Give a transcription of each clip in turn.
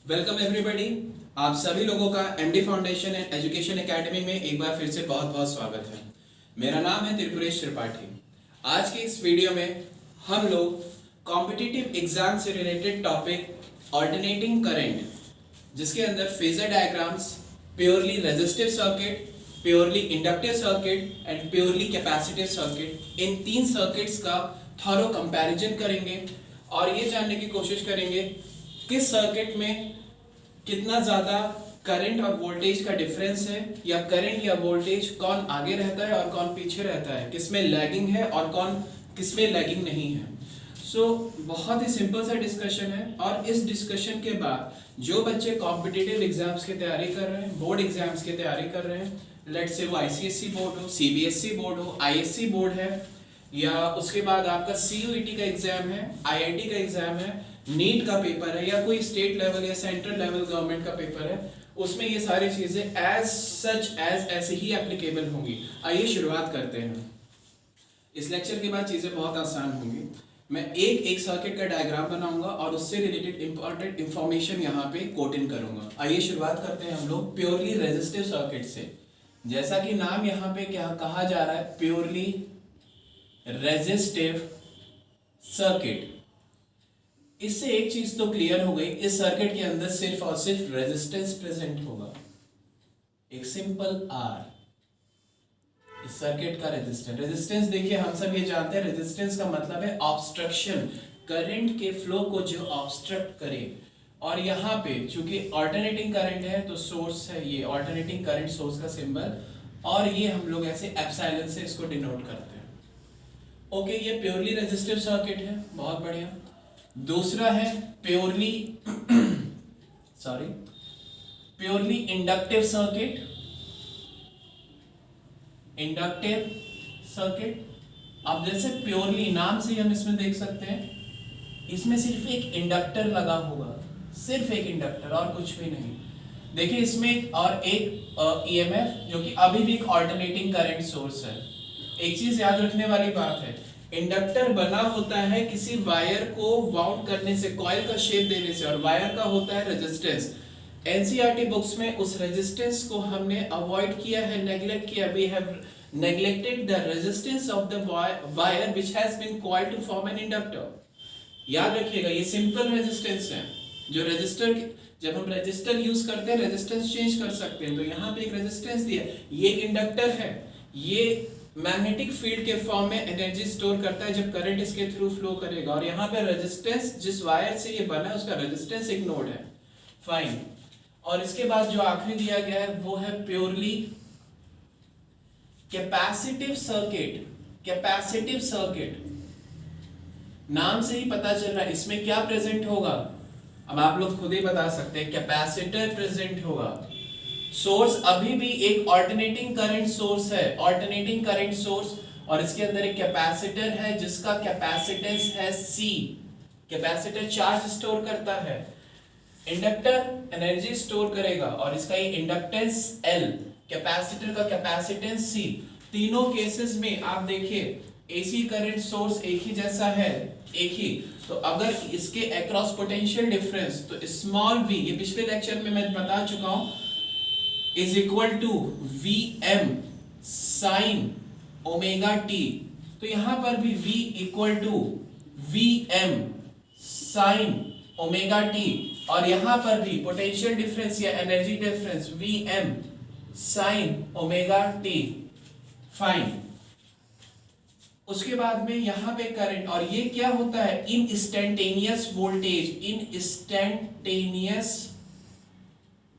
Welcome everybody. आप सभी लोगों का MD foundation and education academy में एक बार फिर से बहुत बहुत स्वागत है। मेरा नाम है त्रिपुरेश त्रिपाठी। आज की इस वीडियो में हम लोग कॉम्पिटिटिव एग्जाम से रिलेटेड टॉपिक ऑल्टरनेटिंग करंट, जिसके अंदर phasor diagrams, purely resistive circuit, purely inductive circuit and purely capacitive circuit, इन तीन सर्किट्स का थॉरो कंपैरिजन करेंगे और ये जानने की कोशिश करेंगे किस सर्किट में कितना ज़्यादा करंट और वोल्टेज का डिफरेंस है, या करंट या वोल्टेज कौन आगे रहता है और कौन पीछे रहता है, किसमें लैगिंग है और कौन किसमें लैगिंग नहीं है। बहुत ही सिंपल सा डिस्कशन है। और इस डिस्कशन के बाद जो बच्चे कॉम्पिटिटिव एग्जाम्स की तैयारी कर रहे हैं, बोर्ड एग्जाम्स की तैयारी कर रहे हैं, लेट से वो आईसीएससी बोर्ड हो, सीबीएसई बोर्ड हो, आईएससी बोर्ड है, या उसके बाद आपका सीयूईटी का एग्जाम है, आईआईटी का एग्जाम है, नीट का पेपर है, या कोई स्टेट लेवल या सेंट्रल लेवल गवर्नमेंट का पेपर है, उसमें ये सारी चीजें ऐसे ही एप्लीकेबल होंगी। आइए शुरुआत करते हैं। इस लेक्चर के बाद चीजें बहुत आसान होंगी। मैं एक सर्किट का डायग्राम बनाऊंगा और उससे रिलेटेड इंपॉर्टेंट इंफॉर्मेशन यहाँ पे कोट इन करूंगा। आइए शुरुआत करते हैं हम लोग प्योरली रेजिस्टिव सर्किट से। जैसा कि नाम यहाँ पे क्या कहा जा रहा है, प्योरली रेजिस्टिव सर्किट। इससे एक चीज तो क्लियर हो गई, इस सर्किट के अंदर सिर्फ और सिर्फ रेजिस्टेंस प्रेजेंट होगा, एक सिंपल आर। इस सर्किट का रेजिस्टेंस देखिए, हम सब ये जानते हैं रेजिस्टेंस का मतलब है ऑब्स्ट्रक्शन, करंट के फ्लो को जो ऑब्स्ट्रक्ट करे। और यहाँ पे चूंकि ऑल्टरनेटिंग करंट है तो सोर्स है, ये ऑल्टरनेटिंग करंट सोर्स का सिंबल, और ये हम लोग ऐसे एप्सिलॉन से इसको डिनोट करते हैं। ओके, ये प्योरली रेजिस्टिव सर्किट है, बहुत बढ़िया। दूसरा है purely purely inductive circuit. Inductive circuit, अब जैसे प्योरली नाम से हम इसमें देख सकते हैं, इसमें सिर्फ एक इंडक्टर लगा होगा, सिर्फ एक इंडक्टर और कुछ भी नहीं। देखिए इसमें एक ईएमएफ जो कि अभी भी एक ऑल्टरनेटिंग करंट सोर्स है। एक चीज याद रखने वाली बात है, इंडक्टर बना होता है किसी वायर को वाउंड करने से, कॉइल का शेप देने से, और वायर का होता है रेजिस्टेंस। एनसीईआरटी बुक्स में उस रेजिस्टेंस को हमने अवॉइड किया है, नेग्लेक्ट किया। We have neglected the resistance of the wire which has been coiled to form an inductor. याद रखिएगा, ये सिंपल रेजिस्टेंस है। जो रेजिस्टर, जब हम रेजिस्टर यूज करते हैं रेजिस्टेंस चेंज कर सकते हैं, तो यहाँ पे एक रेजिस्टेंस दिया, ये एक इंडक्टर है, ये मैग्नेटिक फील्ड के फॉर्म में एनर्जी स्टोर करता है जब करंट इसके थ्रू फ्लो करेगा। और यहाँ पे रेजिस्टेंस, जिस वायर से ये बना है उसका रेजिस्टेंस एक नोड है, फाइन। और इसके बाद जो आखिरी दिया गया है वो है purely capacitive circuit. Capacitive circuit नाम से ही पता चल रहा है इसमें क्या प्रेजेंट होगा, अब आप लोग खुद ही बता सकते हैं, कैपेसिटर प्रेजेंट होगा। सोर्स अभी भी एक ऑल्टरनेटिंग करंट सोर्स है, ऑल्टरनेटिंग करंट सोर्स, और इसके अंदर एक कैपेसिटर है जिसका कैपेसिटेंस है C। कैपेसिटर चार्ज स्टोर करता है, इंडक्टर एनर्जी स्टोर करेगा, और इसका ये इंडक्टेंस L, कैपेसिटर का कैपेसिटेंस C। तीनों केसेस में आप देखिए एसी करंट सोर्स एक ही जैसा है, एक ही। तो अगर इसके अक्रॉस पोटेंशियल डिफरेंस, तो स्मॉल v, ये पिछले लेक्चर में मैं बता चुका हूं, is equal to Vm sine omega t। तो यहां पर भी V equal to Vm sine omega t, और यहां पर भी पोटेंशियल डिफरेंस या energy difference Vm sine omega t, fine. उसके बाद में यहां पे करंट, और ये क्या होता है, इंस्टेंटेनियस वोल्टेज। इंस्टेंटेनियस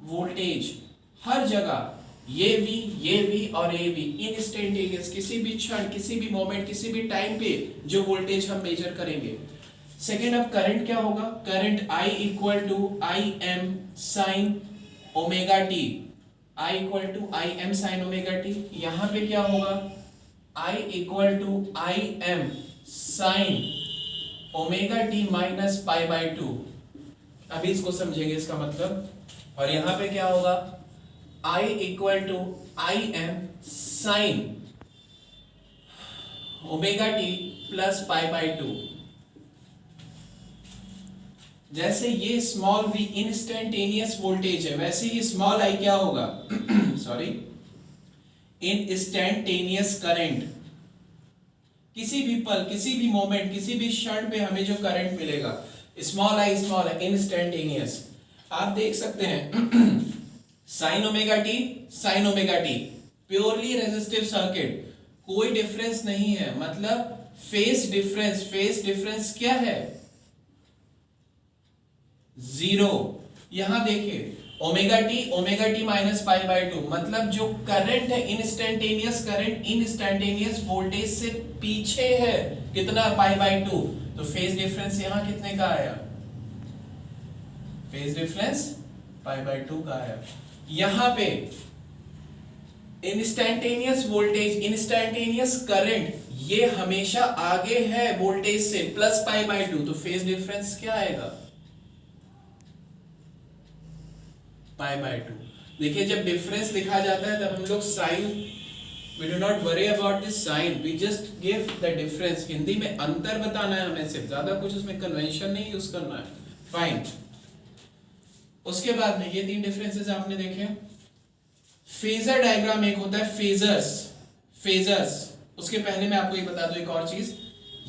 वोल्टेज हर जगह, ये भी और ये भी इंस्टेंटेनियस, किसी भी क्षण, किसी भी मोमेंट, किसी भी टाइम पे जो वोल्टेज हम मेजर करेंगे। सेकेंड, अब करंट क्या होगा, current I equal to I M sine omega T. I equal to I M sine omega T. यहां पे क्या होगा, I equal to I M sine omega T minus pi by 2। अभी इसको समझेंगे इसका मतलब। और यहां पे क्या होगा, I equal to I M sine omega T plus pi by 2। जैसे ये स्मॉल v इंस्टेंटेनियस वोल्टेज है, वैसे ही स्मॉल i क्या होगा सॉरी इंस्टेंटेनियस करंट। किसी भी पल, किसी भी मोमेंट, किसी भी क्षण पे हमें जो करंट मिलेगा, स्मॉल आई इंस्टेंटेनियस। आप देख सकते हैं sign omega T purely resistive circuit, कोई डिफरेंस नहीं है, मतलब फेज डिफरेंस क्या है, जीरो। यहां देखिए omega T minus pi by two, मतलब जो करंट है इंस्टेंटेनियस करंट इंस्टेंटेनियस वोल्टेज से पीछे है, कितना, पाई बाय टू। तो फेज डिफरेंस यहां कितने का आया, phase difference pi by two का आया। यहां पे इंस्टेंटेनियस वोल्टेज इंस्टेंटेनियस करंट ये हमेशा आगे है वोल्टेज से, प्लस पाई बाय टू, तो फेज डिफरेंस क्या आएगा, पाई बाय टू। देखिए जब डिफरेंस लिखा जाता है तब हम लोग sign, we do not worry about this sign, we just give the difference. Hindi में अंतर बताना है हमें, सिर्फ, ज्यादा कुछ उसमें कन्वेंशन नहीं यूज करना है। फाइन। उसके बाद में ये तीन डिफरेंसेस आपने देखे। फेजर डायग्राम एक होता है फेजर्स। उसके पहले मैं आपको ये बता दूं एक और चीज,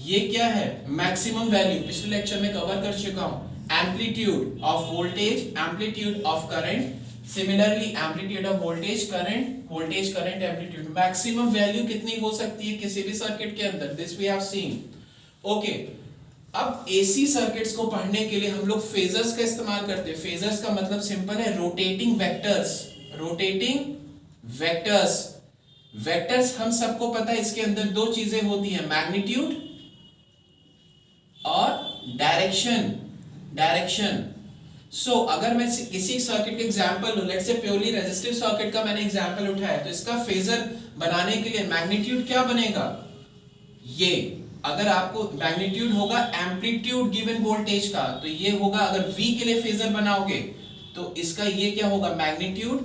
ये क्या है, मैक्सिमम वैल्यू, पिछले लेक्चर में कवर कर चुका हूं। Amplitude of voltage, amplitude of current, similarly amplitude of voltage current amplitude. Maximum value कितनी हो सकती है किसी भी सर्किट के अंदर, this we have seen. Okay, अब एसी सर्किट्स को पढ़ने के लिए हम लोग फेजर्स का इस्तेमाल करते हैं। फेजर्स का मतलब सिंपल है, रोटेटिंग वेक्टर्स हम सबको पता है, इसके अंदर दो चीजें होती हैं, मैग्नीट्यूड और डायरेक्शन। सो अगर मैं किसी सर्किट का एग्जांपल लूं, let's say purely resistive circuit का मैंने एग्जांपल उठाया, तो इसका फेजर बनाने के लिए मैग्नीट्यूड क्या बनेगा, ये। अगर आपको मैग्नीट्यूड होगा एम्पलीट्यूड गिवन वोल्टेज का, तो ये होगा, अगर V के लिए फेजर बनाओगे तो इसका ये क्या होगा, मैग्नीट्यूड,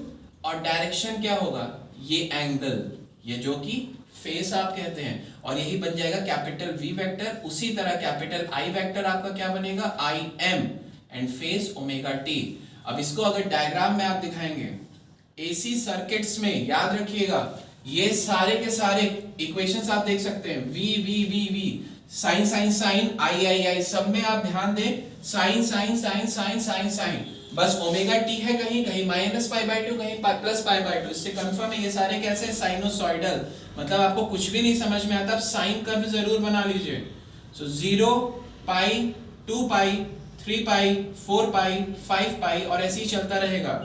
और डायरेक्शन क्या होगा, ये एंगल, ये जो कि फेस आप कहते हैं, और यही बन जाएगा कैपिटल V वेक्टर। उसी तरह कैपिटल I वेक्टर आपका क्या बनेगा, IM, and face omega T. अब इसको अगर डायग्राम में आप दिखाएंगे एसी सर्किट्स में, याद रखिएगा ये सारे के सारे इक्वेशंस आप देख सकते हैं, V साइन I, सब में आप ध्यान दें, साइन, बस ओमेगा टी है कहीं माइनस पाई बाय टू, कहीं प्लस पाई बाय टू। इससे कंफर्म है ये सारे कैसे, साइनोसॉइडल। मतलब आपको कुछ भी नहीं समझ में आता, साइन कर्व जरूर बना लीजिए। सो 0 पाई, 2 पाई, 3 पाई, 4 पाई, 5 पाई, और ऐसे ही चलता रहेगा।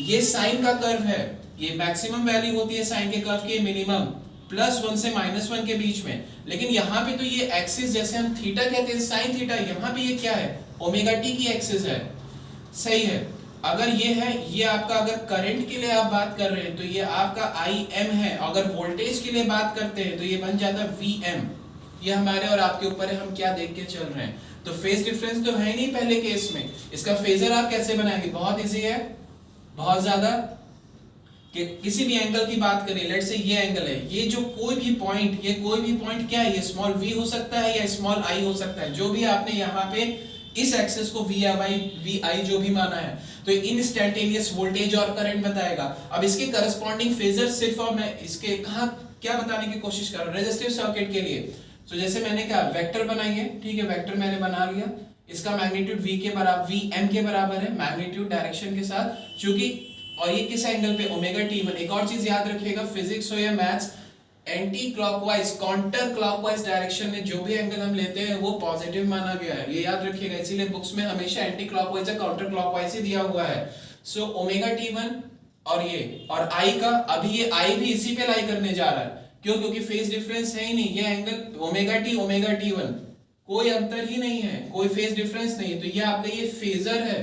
ये साइन का कर्व है, ये मैक्सिमम वैल्यू होती है साइन के कर्व की, मिनिमम +1 से -1 के बीच में। लेकिन यहाँ पे तो ये एक्सिस, जैसे हम थीटा कहते हैं साइन थीटा, यहाँ पे ये क्या है, ओमेगा टी की एक्सिस है, सही है। अगर ये है, ये आपका, अगर करंट के लिए आप बात कर रहे हैं तो ये आपका IM है, अगर वोल्टेज के लिए बात करते हैं तो ये बन जाता है VM। ये हमारे और आपके ऊपर है, हम क्या देख के चल रहे हैं। तो फेज डिफरेंस तो है नहीं पहले केस में, इसका फेजर आप कैसे बनाएंगे, बहुत इजी है, बहुत ज्यादा। कि किसी भी एंगल की बात करें, लेट्स से ये एंगल है, ये जो कोई भी पॉइंट क्या है, ये स्मॉल v हो सकता है या स्मॉल i हो सकता है, जो भी आपने यहाँ पे इस एक्सेस को vi जो भी माना है, तो इंस्टेंटेनियस वोल्टेज और करंट बताएगा। अब इसके करस्पॉन्डिंग फेजर सिर्फ, और मैं इसके कहाँ क्या बताने की कोशिश कर रहा हूँ, रेजिस्टिव सर्किट के लिए। तो जैसे मैंने कहा वेक्टर बनाइए, ठीक है, वेक्टर मैंने बना लिया, इसका मैग्नीट्यूड Vm के बराबर है, मैग्नीट्यूड डायरेक्शन के साथ, चूंकि, और ये किस एंगल पे, ओमेगा टी1। एक और चीज याद रखिएगा, फिजिक्स हो या maths, anti clockwise, counter clockwise direction में जो भी एंगल हम लेते हैं वो पॉजिटिव माना गया है, ये याद रखिएगा। इसीलिए बुक्स में हमेशा एंटी क्लॉकवाइज या काउंटर क्लॉकवाइज ही दिया हुआ है। सो ओमेगा टी1 और ये, और I का, अभी ये I भी इसी पे लाई करने जा रहा है, क्यों, क्योंकि फेज डिफरेंस है ही नहीं, ये एंगल ओमेगा टी1, कोई अंतर ही नहीं है, कोई फेज डिफरेंस नहीं है। तो ये आपका ये फेजर है,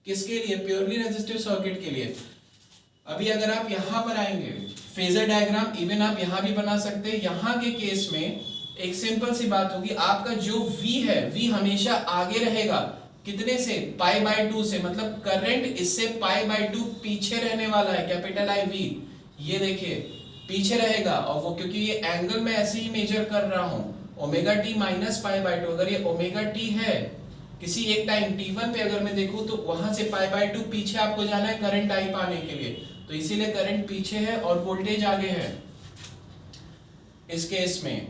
किसके लिए, प्योरली रेजिस्टिव सर्किट के लिए। अभी अगर आप यहां पर आएंगे, फेजर डायग्राम इवन आप यहां भी बना सकते हैं। यहां के केस में एक सिंपल सी बात होगी, आपका जो V है, V हमेशा आगे रहेगा, कितने से, पाई बाय 2 से, मतलब करंट इससे पाई बाय 2 पीछे रहने वाला है, कैपिटल IV, ये देखिए पीछे रहेगा। और वो क्योंकि ये एंगल मैं ऐसे ही मेजर कर रहा हूं, omega T minus pi by 2, अगर ये ओमेगा टी है किसी एक टाइम t1 पे अगर मैं देखूं तो वहां से π/2 पीछे आपको जाना है करंट I पाने के लिए, तो इसीलिए करंट पीछे है और वोल्टेज आगे है इस केस में।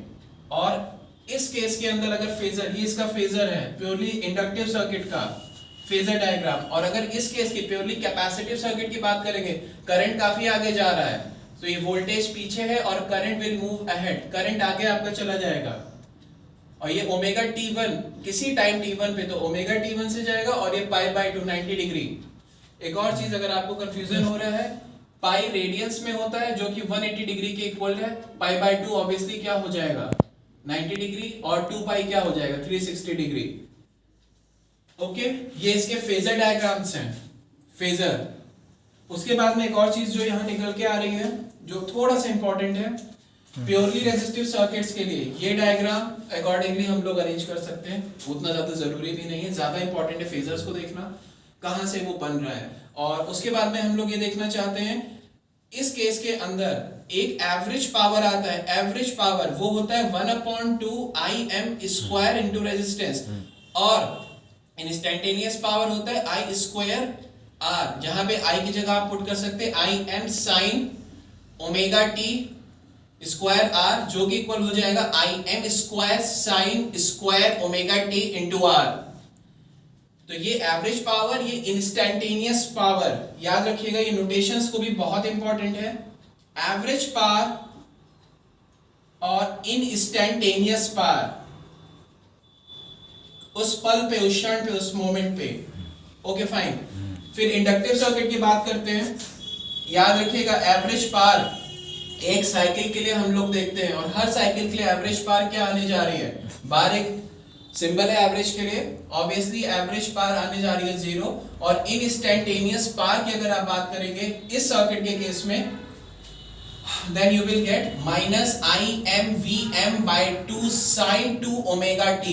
और इस केस के अंदर अगर फेजर, ये इसका फेजर है प्योरली इंडक्टिव सर्किट का फेजर डायग्राम, और अगर इस केस की प्योरली कैपेसिटिव सर्किट की बात करेंगे, करंट काफी आगे जा रहा है, तो ये वोल्टेज पीछे है और current will move ahead, current आगे आपका चला जाएगा। और ये ओमेगा t1 किसी टाइम t1 पे, तो ओमेगा t1 से जाएगा और ये π/2 90 डिग्री। एक और चीज अगर आपको कंफ्यूजन हो रहा है, पाई रेडियंस में होता है जो कि 180 डिग्री के इक्वल है, π/2 ऑब्वियसली क्या हो जाएगा 90 डिग्री, और 2 पाई क्या हो जाएगा 360 डिग्री। ओके, ये इसके फेजर डायग्राम्स हैं, फेजर। उसके बाद में एक और चीज जो यहाँ निकल के आ रही है जो थोड़ा सा इंपॉर्टेंट है, प्योरली रेजिस्टिव सर्किट्स के लिए ये डायग्राम अकॉर्डिंगली हम लोग अरेंज कर सकते हैं, उतना ज्यादा जरूरी भी नहीं है, ज्यादा इंपॉर्टेंट है फेजर्स को देखना कहां से वो बन रहा है। और उसके बाद में हम लोग ये देखना चाहते हैं, इस केस के अंदर एक एवरेज पावर आता है, एवरेज पावर वो होता है 1/2 Im² इनटू रेजिस्टेंस, और इंस्टेंटेनियस पावर होता है I² R, जहां पे I की जगह आप पुट कर सकते हैं Im sin omega t square R, जो कि इक्वल हो जाएगा Im² sin square omega t into R। तो ये एवरेज पावर, ये इंस्टेंटेनियस पावर, याद रखिएगा ये नोटेशंस को भी बहुत इंपॉर्टेंट है। एवरेज पावर और इंस्टेंटेनियस पावर, उस पल पे, उस क्षण पे, उस मोमेंट पे। Okay fine. फिर इंडक्टिव सर्किट की बात करते हैं। याद रखिएगा एवरेज पावर एक साइकिल के लिए हम लोग देखते हैं, और हर साइकिल के लिए एवरेज पावर क्या आने जा रही है, बार एक सिंबल है एवरेज के लिए, ऑब्वियसली एवरेज पावर आने जा रही है 0। और इंस्टेंटेनियस पावर की अगर आप बात करेंगे इस सर्किट के केस में, then you will get -Imvm/2 sin 2 omega t।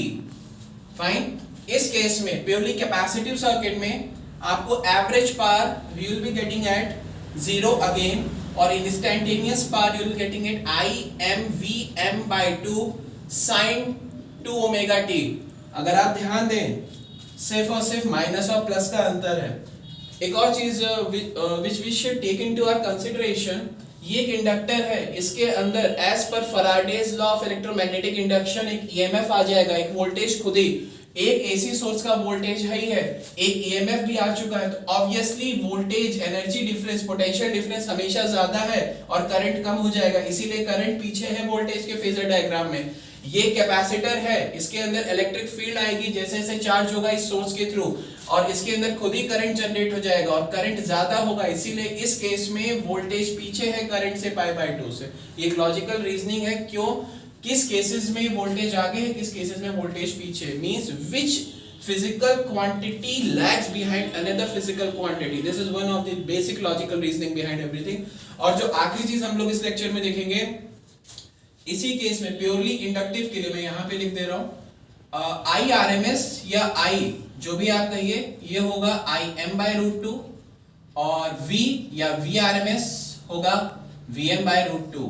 Fine. इस केस में प्योरली कैपेसिटिव सर्किट में आपको average power you will be getting at 0 again, और instantaneous power you will getting at Imvm/2 sin 2 omega t। अगर आप ध्यान दें, सिर्फ और सिर्फ माइनस और प्लस का अंतर है। एक और चीज which we should take into our consideration, ये एक इंडक्टर है, इसके अंदर as per Faraday's law of electromagnetic induction एक ईएमएफ आ जाएगा, एक वोल्टेज खुद ही, एक एसी सोर्स का वोल्टेज ही है, एक ईएमएफ भी आ चुका है, तो obviously voltage, energy difference, potential difference हमेशा ज्यादा है और करंट कम हो जाएगा, इसीलिए करंट पीछे है वोल्टेज के फेजर डायग्राम में। ये कैपेसिटर है, इसके अंदर इलेक्ट्रिक फील्ड आएगी जैसे जैसे चार्ज होगा इस सोर्स के थ्रू, और इसके अंदर खुद ही करंट जनरेट हो जाएगा और करंट ज्यादा होगा, इसीलिए इस केस में वोल्टेज पीछे है करंट से π/2 से। ये एक लॉजिकल रीजनिंग है, क्यों, किस केसेस में वोल्टेज आगे है, किस केसेस में वोल्टेज पीछे, means which physical quantity lags behind another physical quantity. This is one of the basic logical reasoning behind everything. और जो आखिरी चीज हम लोग इस लेक्चर में देखेंगे, इसी केस में प्योरली इंडक्टिव के लिए मैं यहाँ पे लिख दे रहा हूँ IRMS या I जो भी आप कहिए, ये होगा Im/√2, और V या VRMS होगा Vm/√2।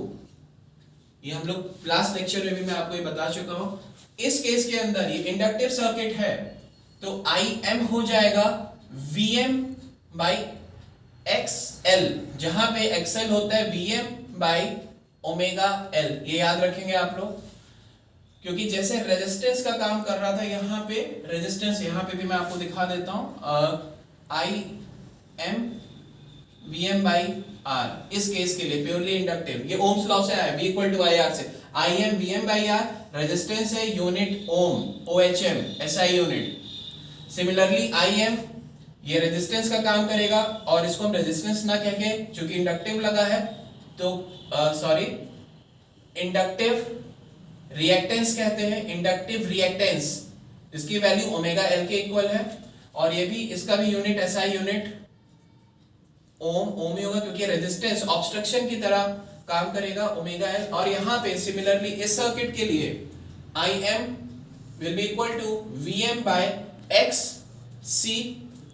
ये हम लोग लास्ट लेक्चर में भी मैं आपको ये बता चुका हूँ। इस केस के अंदर ये इंडक्टिव सर्किट है, तो Im हो जाएगा Vm/XL, जहां पे XL होता है Vm/ωL। ये याद रखेंगे आप लोग, क्योंकि जैसे रेजिस्टेंस का काम कर रहा था यहाँ पे, रेजिस्टेंस यहाँ पे भी मैं आपको दिखा देता हूँ, Im Vm/R। इस केस के लिए प्योरली इंडक्टिव, ये ओम्स लॉ से आया, V = IR से। Im Vm/R, रेजिस्टेंस है यूनिट ओम, OHM SI unit. Similarly Im ये रेजिस्टेंस का काम करेगा, और इसको हम रेजिस्टेंस ना कह के, चूंकि इंडक्टिव लगा है तो इंडक्टिव रिएक्टेंस कहते हैं, इंडक्टिव रिएक्टेंस, इसकी वैल्यू ωL के इक्वल है, और ये भी, इसका भी यूनिट SI यूनिट ओम ही होगा, क्योंकि रेजिस्टेंस ऑब्स्ट्रक्शन की तरह काम करेगा ωL। और यहाँ पे सिमिलरली इस सर्किट के लिए Im will be equal to Vm/XC,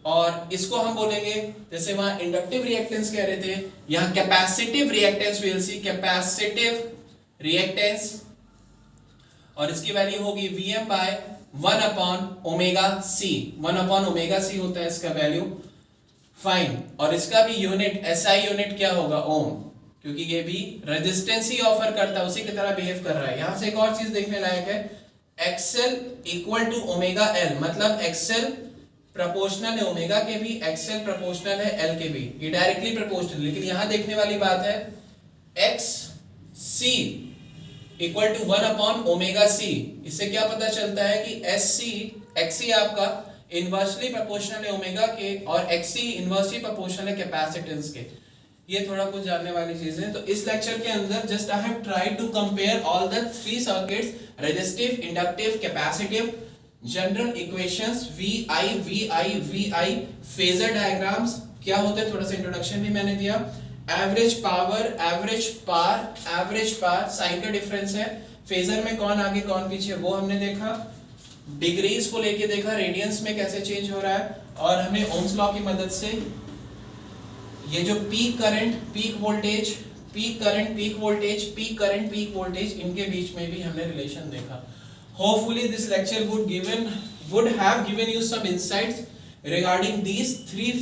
और इसको हम बोलेंगे, जैसे वहां इंडक्टिव रिएक्टेंस कह रहे थे, यहाँ capacitive reactance, we'll see capacitive reactance, और इसकी वैल्यू होगी Vm/XC 1/ओमेगा c होता है इसका वैल्यू। फाइन, और इसका भी यूनिट एसआई यूनिट क्या होगा, ओम, क्योंकि ये भी रेजिस्टेंस ही ऑफर करता है, उसी की तरह बिहेव कर रहा है। यहां से एक और चीज देखने लायक है, XL equal to omega L, मतलब एक्सएल प्रोपोर्शनल है ओमेगा के भी, एक्सएल प्रोपोर्शनल है एल के भी, ये डायरेक्टली प्रोपोर्शनल। लेकिन यहां देखने वाली बात है एक्स सी इक्वल टू 1/ओमेगा सी। इससे क्या पता चलता है कि एस सी एक्स सी आपका इनवर्सली प्रोपोर्शनल है ओमेगा के, और एक्स सी इनवर्सली प्रोपोर्शनल है कैपेसिटेंस के। ये थोड़ा कुछ जानने वाली चीजें। तो इस लेक्चर के अंदर just I have tried to compare all the 3 circuits, resistive, inductive, capacitive, general equations, VI, phasor diagrams क्या होते हैं, थोड़ा सा इंट्रोडक्शन भी मैंने दिया। एवरेज पावर, साइन का डिफरेंस है, फेजर में कौन आगे कौन पीछे वो हमने देखा, डिग्रीज को लेके देखा, रेडियंस में कैसे चेंज हो रहा है, और हमने ओम्स लॉ की मदद से ये जो पीक करंट, पीक वोल्टेज, इनके बीच में भी हमने रिलेशन देखा। Hopefully this lecture would have given you some insights regarding these 3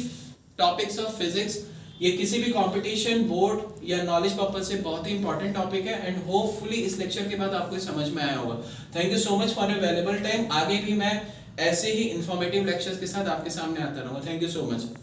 topics of physics. ये किसी भी कंपटीशन, बोर्ड या नॉलेज पर्पस से बहुत ही इंपॉर्टेंट टॉपिक है, एंड होपफुली इस लेक्चर के बाद आपको समझ में आया होगा। Thank you so much for your valuable time. आगे भी मैं ऐसे ही इंफॉर्मेटिव लेक्चर्स के साथ आपके सामने आता रहूंगा। Thank you so much.